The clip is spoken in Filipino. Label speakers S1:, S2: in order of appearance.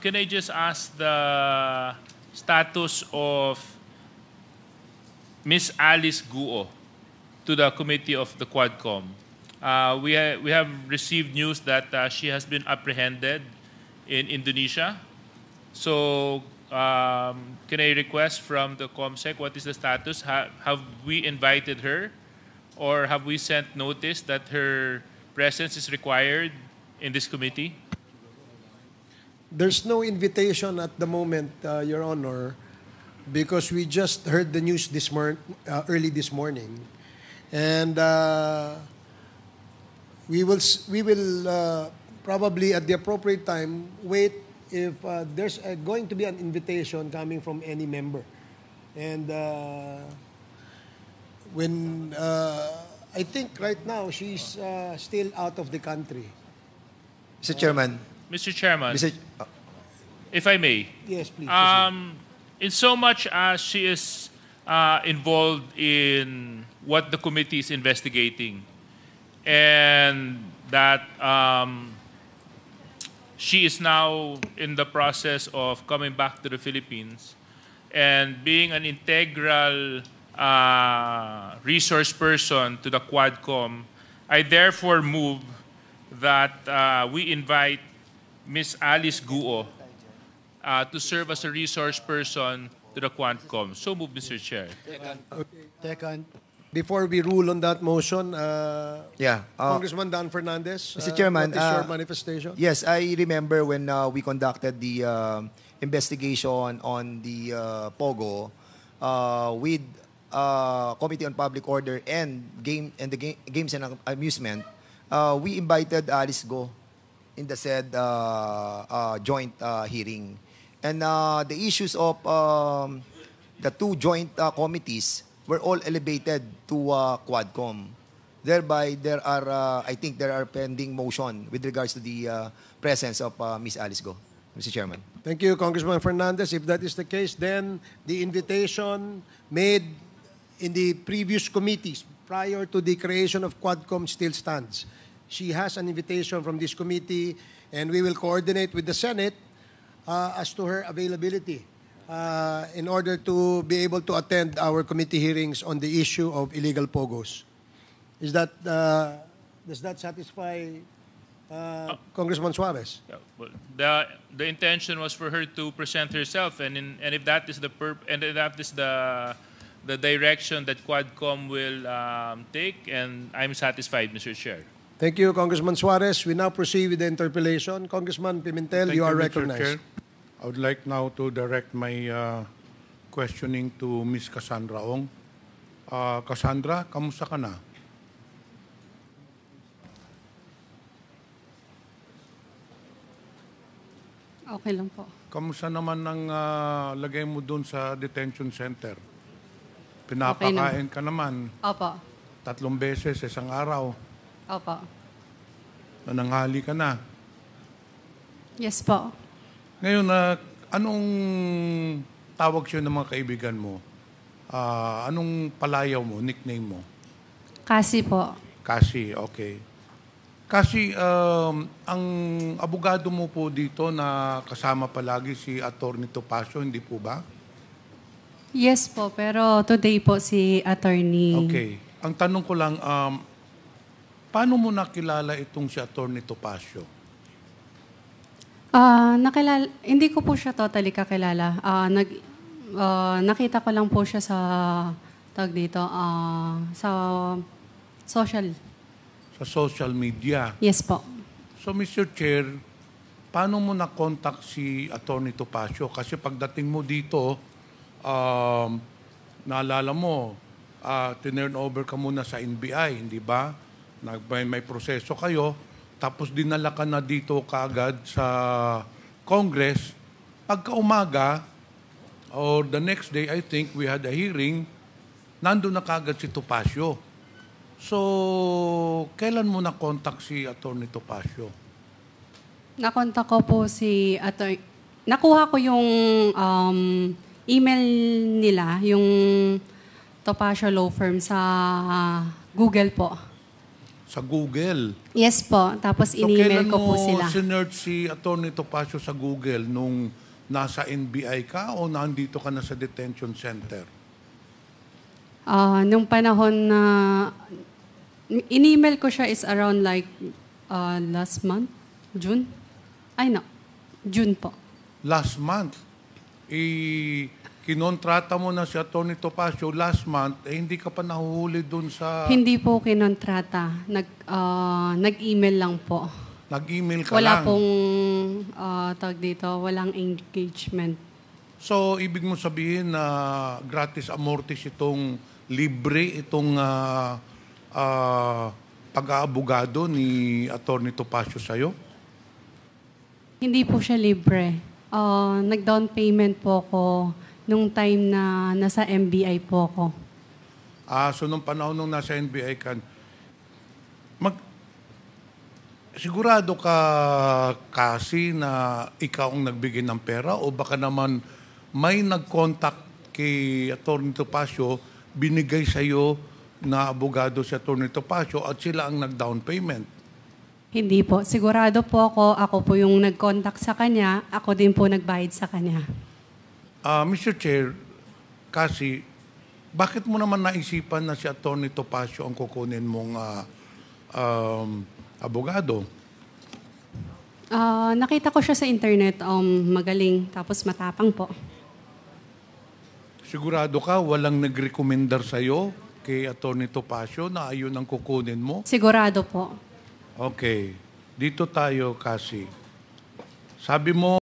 S1: Can I just ask the status of Miss Alice Guo to the committee of the Quadcom? We have received news that she has been apprehended in Indonesia. So can I request from the COMSEC what is the status? Have we invited her, or have we sent notice that her presence is required in this committee?
S2: There's no invitation at the moment, Your Honor, because we just heard the news early this morning, and we will probably at the appropriate time wait if there's going to be an invitation coming from any member, and when I think right now she's still out of the country.
S3: Mr. Chairman.
S1: Mr. Chairman, if I may.
S2: Yes, please.
S1: In so much as she is involved in what the committee is investigating, and that she is now in the process of coming back to the Philippines, and being an integral resource person to the Quadcom, I therefore move that we invite Ms. Alice Guo to serve as a resource person to the Quadcom. So move, Mr. Chair.
S2: Second. Before we rule on that motion,
S3: Yeah.
S2: Congressman Dan Fernandez,
S3: Mr. Chairman,
S2: what is your manifestation?
S3: Yes, I remember when we conducted the investigation on the Pogo with Committee on Public Order and Games and Amusement. We invited Alice Go in the said joint hearing. And the issues of the two joint committees were all elevated to Quadcom. Thereby, I think there are pending motion with regards to the presence of Ms. Alice Go, Mr. Chairman.
S2: Thank you, Congressman Fernandez. If that is the case, then the invitation made in the previous committees prior to the creation of Quadcom still stands. She has an invitation from this committee, and we will coordinate with the Senate as to her availability in order to be able to attend our committee hearings on the issue of illegal pogos. Does that satisfy Congressman Suarez?
S1: Yeah, well, the intention was for her to present herself, and if that is the direction that Quadcom will take, and I'm satisfied, Mr. Chair.
S2: Thank you, Congressman Suarez. We now proceed with the interpellation. Congressman Pimentel, you are recognized.
S4: Chair. I would like now to direct my questioning to Ms. Cassandra Ong. Cassandra, kamusta ka na?
S5: Okay lang po.
S4: Kamusta naman ang lagay mo dun sa detention center? Pinapakain ka naman.
S5: Opo.
S4: 3 beses, isang araw.
S5: Opo.
S4: Nananghali ka na.
S5: Yes po.
S4: Ngayon, anong tawag siya ng mga kaibigan mo? Anong palayaw mo, nickname mo?
S5: Kasi po.
S4: Kasi, okay. Kasi ang abogado mo po dito na kasama palagi si Atty. Topacio, hindi po ba?
S5: Yes po, pero today po si attorney.
S4: Okay. Ang tanong ko lang, paano mo nakilala itong si Atty. Topacio?
S5: Hindi ko po siya totally kakilala. Nakita ko lang po siya sa sa social.
S4: Sa social media?
S5: Yes po.
S4: So, Mr. Chair, paano mo na-contact si Atty. Topacio? Kasi pagdating mo dito, naalala mo, tinurn over ka muna sa NBI, hindi ba? May proseso kayo, tapos dinala ka na dito kaagad sa Congress. Pagka umaga, or the next day, I think, we had a hearing, nandun na kaagad si Topacio. So, kailan mo na-contact si Atty. Topacio?
S5: Nakontak ko po si attorney. Nakuha ko yung email nila, yung Topacio Law Firm sa Google po.
S4: sa Google.
S5: Yes po. Tapos
S4: So,
S5: in-email
S4: kailan
S5: ko po
S4: mo
S5: sila.
S4: sinearch si Atty. Topacio sa Google nung nasa NBI ka o nandito ka na sa detention center?
S5: Nung panahon na in-email ko siya is around like last month, June. Ay no, June po.
S4: Last month. Kinontrata mo na si Atty. Topacio last month, hindi ka pa nahuhuli dun sa...
S5: Hindi po kinontrata. Nag-email lang po.
S4: Nag-email ka
S5: Wala
S4: lang.
S5: pong tawag dito, walang engagement.
S4: So, ibig mo sabihin na gratis amortis itong libre, itong pag-aabogado ni Atty. Topacio sa'yo?
S5: Hindi po siya libre. Nag-down payment po ako nung time na nasa MBI po ako.
S4: So, nung panahon nung nasa NBI ka, sigurado ka kasi na ikaw ang nagbigay ng pera o baka naman may nag-contact kay Atty. Topacio, binigay sa'yo na abogado si Atty. Topacio at sila ang nag-down payment?
S5: Hindi po. Sigurado po ako po yung nag-contact sa kanya, ako din po nagbayad sa kanya.
S4: Mr. Chair, kasi bakit mo naman naisipan na si Atty. Topacio ang kukunin mong abogado?
S5: Nakita ko siya sa internet, magaling, tapos matapang po.
S4: Sigurado ka walang nag-recommendar sa'yo kay Atty. Topacio na ayun ang kukunin mo?
S5: Sigurado po.
S4: Okay. Dito tayo kasi. Sabi mo,